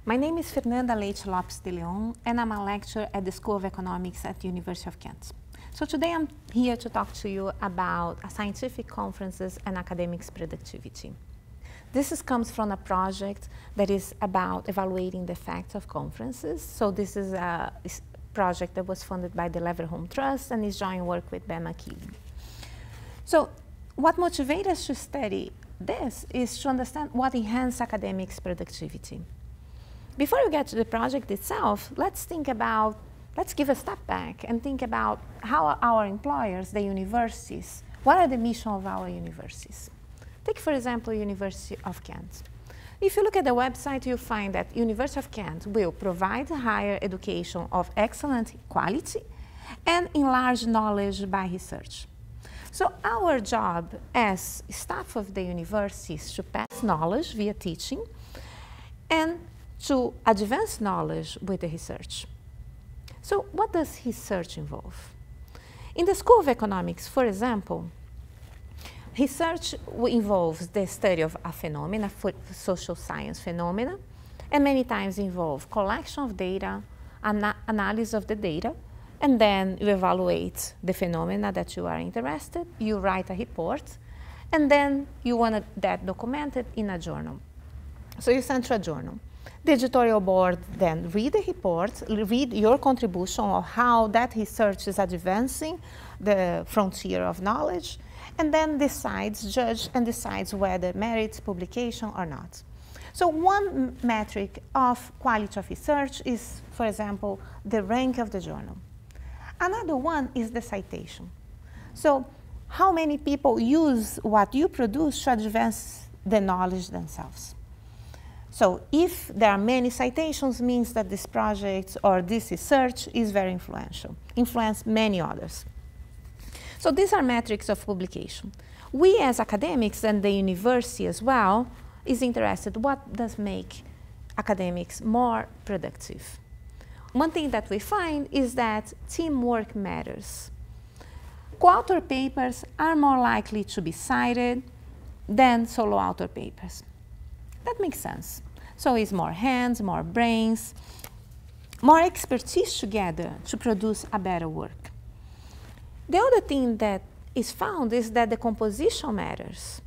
My name is Fernanda Leite Lopez and I'm a lecturer at the School of Economics at the University of Kent. So today I'm here to talk to you about scientific conferences and academics productivity. This comes from a project that is about evaluating the effects of conferences. So this is a project that was funded by the Leverhulme Trust and is joint work with Ben McKeely. So what motivated us to study this is to understand what enhances academics productivity. Before we get to the project itself, let's give a step back and think about how our employers, the universities, what are the mission of our universities? Take, for example, University of Kent. If you look at the website, you'll find that University of Kent will provide higher education of excellent quality and enlarge knowledge by research. So our job as staff of the university is to pass knowledge via teaching and to advance knowledge with the research. So what does research involve? In the School of Economics, for example, research involves the study of a phenomena, social science phenomena, and many times involve collection of data, analysis of the data, and then you evaluate the phenomena that you are interested, you write a report, and then you want that documented in a journal. So you send to a journal. The editorial board then read the report, read your contribution of how that research is advancing the frontier of knowledge, and then judge and decides whether merits publication or not. So one metric of quality of research is, for example, the rank of the journal. Another one is the citation. So how many people use what you produce to advance the knowledge themselves? So if there are many citations, means that this project or this research is very influential, influence many others. So these are metrics of publication. We as academics and the university as well is interested what does make academics more productive. One thing that we find is that teamwork matters. Co-author papers are more likely to be cited than solo author papers. That makes sense. So it's more hands, more brains, more expertise together to produce a better work. The other thing that is found is that the composition matters.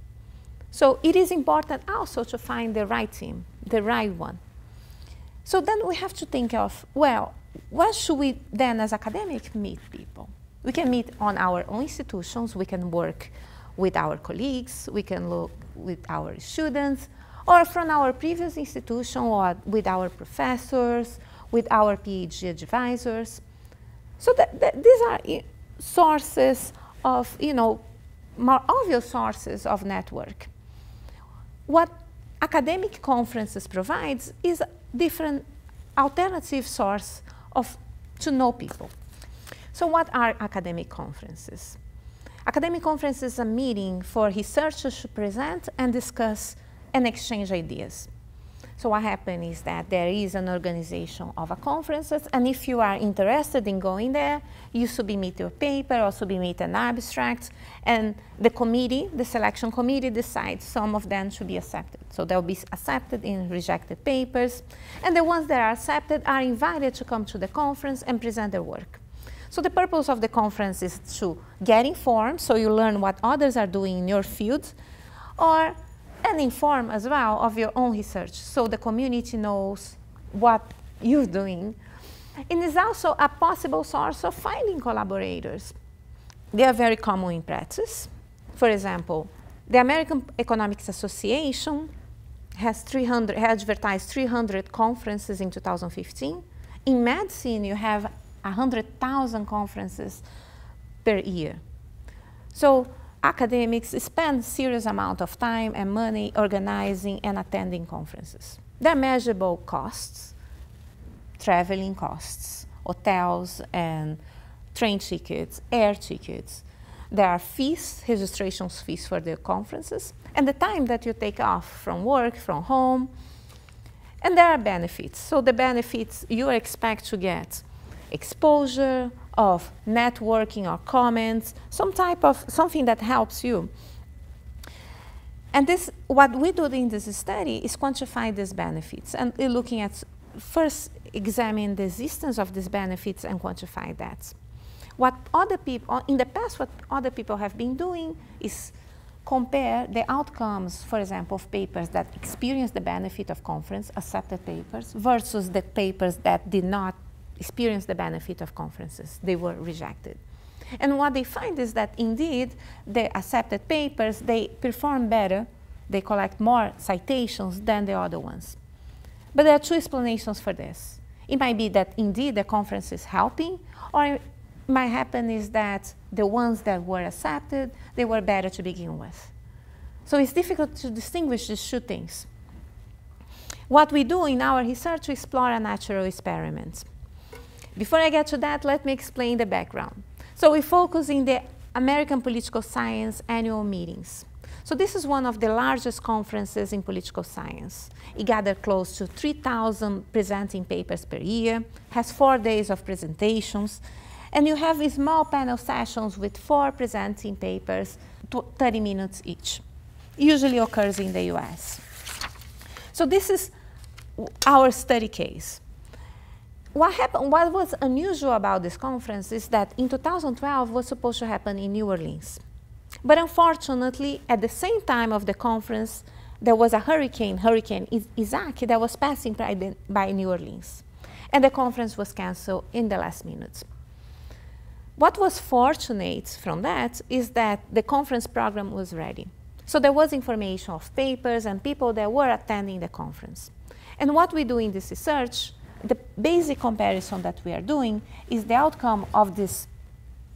So it is important also to find the right team, the right one. So then we have to think of, well, what should we then as academics meet people? We can meet on our own institutions, we can work with our colleagues, we can look with our students, or from our previous institution, or with our professors, with our PhD advisors. So these are sources of, more obvious sources of network. What academic conferences provides is a different alternative source to know people. So what are academic conferences? Academic conference is a meeting for researchers to present and discuss and exchange ideas. So what happens is that there is an organization of a conferences, and if you are interested in going there, you submit your paper or submit an abstract, and the committee, the selection committee, decides some of them should be accepted. So they'll be accepted in rejected papers, and the ones that are accepted are invited to come to the conference and present their work. So the purpose of the conference is to get informed, so you learn what others are doing in your field, and inform as well of your own research, so the community knows what you're doing. It is also a possible source of finding collaborators. They are very common in practice. For example, the American Economics Association has advertised 300 conferences in 2015. In medicine, you have 100,000 conferences per year. So academics spend serious amount of time and money organizing and attending conferences. There are measurable costs, traveling costs, hotels and train tickets, air tickets. There are fees, registration fees for the conferences, and the time that you take off from work, from home. And there are benefits. So the benefits you expect to get exposure, of networking or comments, something that helps you. And this, what we do in this study is quantify these benefits, and we're looking at first examine the existence of these benefits and quantify that. What other people, in the past, what other people have been doing is compare the outcomes, for example, of papers that experience the benefit of conference, accepted papers, versus the papers that did not experience the benefit of conferences. They were rejected. And what they find is that indeed, the accepted papers, they perform better, they collect more citations than the other ones. But there are two explanations for this. It might be that indeed the conference is helping, or it might happen is that the ones that were accepted, they were better to begin with. So it's difficult to distinguish these two things. What we do in our research, we explore a natural experiment. Before I get to that, let me explain the background. So we focus in the American Political Science annual meetings. So this is one of the largest conferences in political science. It gathers close to 3,000 presenting papers per year, has 4 days of presentations, and you have small panel sessions with 4 presenting papers, 30 minutes each. It usually occurs in the US. So this is our study case. What was unusual about this conference is that in 2012 was supposed to happen in New Orleans. But unfortunately, at the same time of the conference, there was a Hurricane Isaac, that was passing by New Orleans. And the conference was canceled in the last minute. What was fortunate from that is that the conference program was ready. So there was information of papers and people that were attending the conference. And what we do in this research, the basic comparison that we are doing is the outcome of these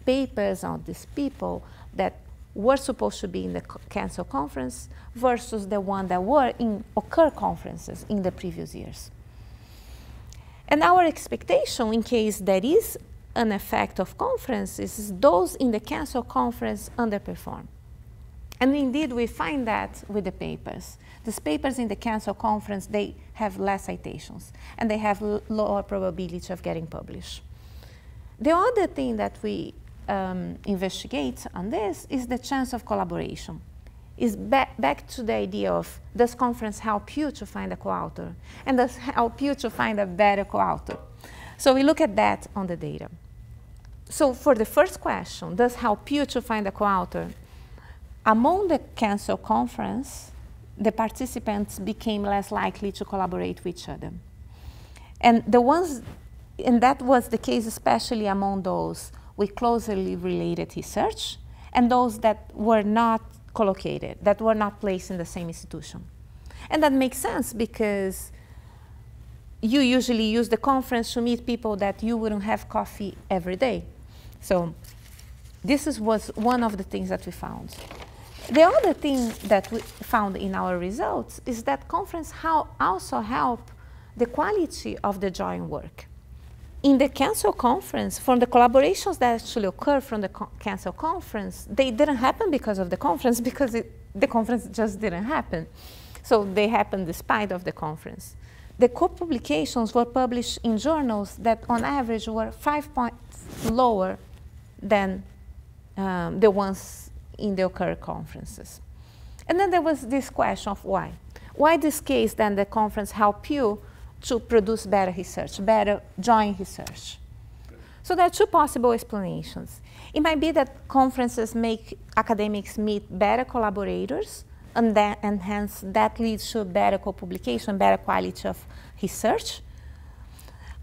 papers on these people that were supposed to be in the cancel conference versus the one that were in occur conferences in the previous years. And our expectation, in case there is an effect of conferences, is those in the cancel conference underperform. And indeed, we find that with the papers. These papers in the cancel conference, they have less citations, and they have lower probability of getting published. The other thing that we investigate on this is the chance of collaboration. Is back to the idea of, does conference help you to find a co-author? And does help you to find a better co-author? So we look at that on the data. So for the first question, does help you to find a co-author? Among the cancel conference, the participants became less likely to collaborate with each other. And that was the case especially among those with closely related research and those that were not collocated, that were not placed in the same institution. And that makes sense because you usually use the conference to meet people that you wouldn't have coffee every day. So this was one of the things that we found. The other thing that we found in our results is that conference also help the quality of the joint work. In the cancel conference, from the collaborations that actually occur from the cancel conference, they didn't happen because of the conference, because the conference just didn't happen. So they happened despite of the conference. The co-publications were published in journals that on average were 5 points lower than the ones in the occur conferences. And then there was this question of why. Why this case then the conference help you to produce better research, better joint research? So there are two possible explanations. It might be that conferences make academics meet better collaborators, and hence that leads to better co-publication, better quality of research.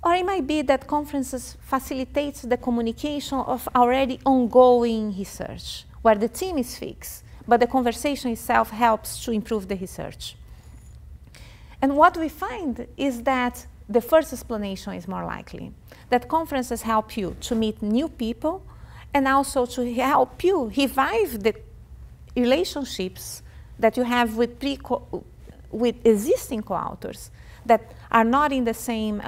Or it might be that conferences facilitate the communication of already ongoing research, where the team is fixed, but the conversation itself helps to improve the research. And what we find is that the first explanation is more likely, that conferences help you to meet new people and also to help you revive the relationships that you have with existing co-authors that are not in the same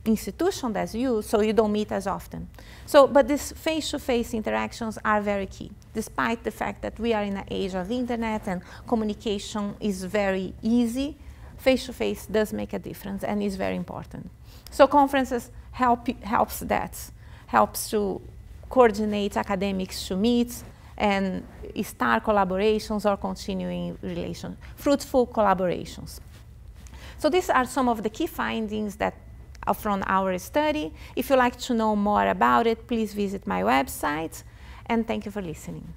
institution as you, so you don't meet as often. So, but these face-to-face interactions are very key, despite the fact that we are in an age of internet and communication is very easy. Face-to-face does make a difference and is very important. So conferences helps to coordinate academics to meet and start collaborations or continuing fruitful collaborations. So these are some of the key findings that are from our study. If you'd like to know more about it, please visit my website, and thank you for listening.